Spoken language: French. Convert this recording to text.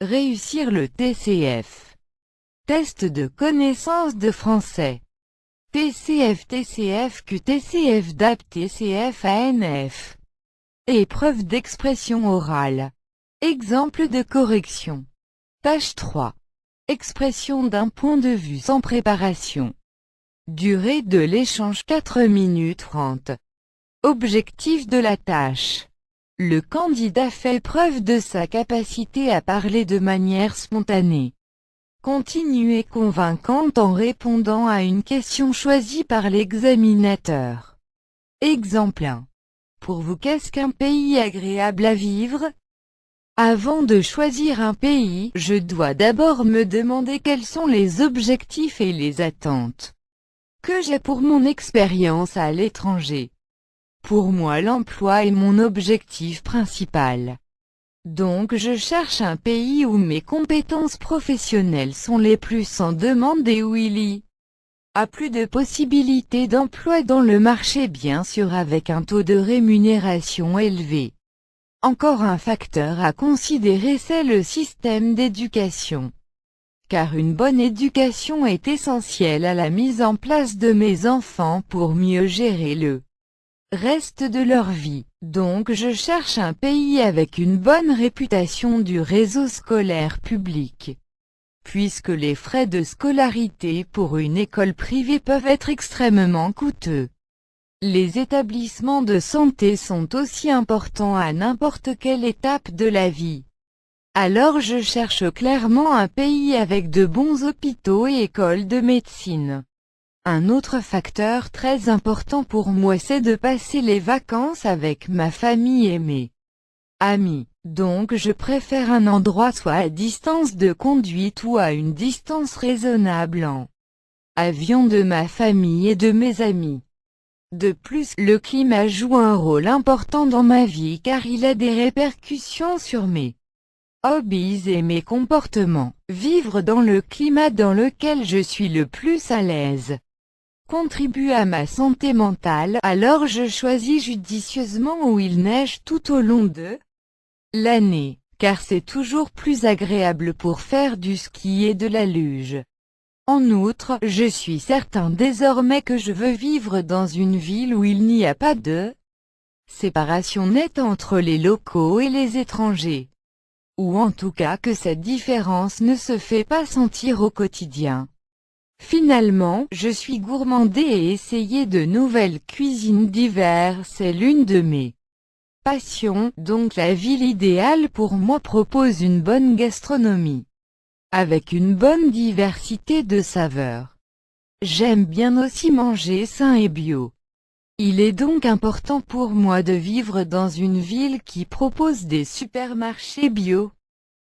Réussir le TCF. Test de connaissance de français. TCF TCFQ TCF DAP TCF ANF. Épreuve d'expression orale. Exemple de correction. Tâche 3. Expression d'un point de vue sans préparation. Durée de l'échange 4 minutes 30. Objectif de la tâche. Le candidat fait preuve de sa capacité à parler de manière spontanée, continue et convaincante en répondant à une question choisie par l'examinateur. Exemple 1. Pour vous, qu'est-ce qu'un pays agréable à vivre? Avant de choisir un pays, je dois d'abord me demander quels sont les objectifs et les attentes que j'ai pour mon expérience à l'étranger. Pour moi, l'emploi est mon objectif principal. Donc je cherche un pays où mes compétences professionnelles sont les plus en demande et où il y a plus de possibilités d'emploi dans le marché, bien sûr avec un taux de rémunération élevé. Encore un facteur à considérer, c'est le système d'éducation. Car une bonne éducation est essentielle à la mise en place de mes enfants pour mieux gérer le reste de leur vie. Donc je cherche un pays avec une bonne réputation du réseau scolaire public. Puisque les frais de scolarité pour une école privée peuvent être extrêmement coûteux. Les établissements de santé sont aussi importants à n'importe quelle étape de la vie. Alors je cherche clairement un pays avec de bons hôpitaux et écoles de médecine. Un autre facteur très important pour moi, c'est de passer les vacances avec ma famille et mes amis. Donc je préfère un endroit soit à distance de conduite ou à une distance raisonnable en avion de ma famille et de mes amis. De plus, le climat joue un rôle important dans ma vie car il a des répercussions sur mes hobbies et mes comportements. Vivre dans le climat dans lequel je suis le plus à l'aise contribue à ma santé mentale, alors je choisis judicieusement où il neige tout au long de l'année, car c'est toujours plus agréable pour faire du ski et de la luge. En outre, je suis certain désormais que je veux vivre dans une ville où il n'y a pas de séparation nette entre les locaux et les étrangers. Ou en tout cas que cette différence ne se fait pas sentir au quotidien. Finalement, je suis gourmandée et essayer de nouvelles cuisines diverses c'est l'une de mes passions, donc la ville idéale pour moi propose une bonne gastronomie, avec une bonne diversité de saveurs. J'aime bien aussi manger sain et bio. Il est donc important pour moi de vivre dans une ville qui propose des supermarchés bio.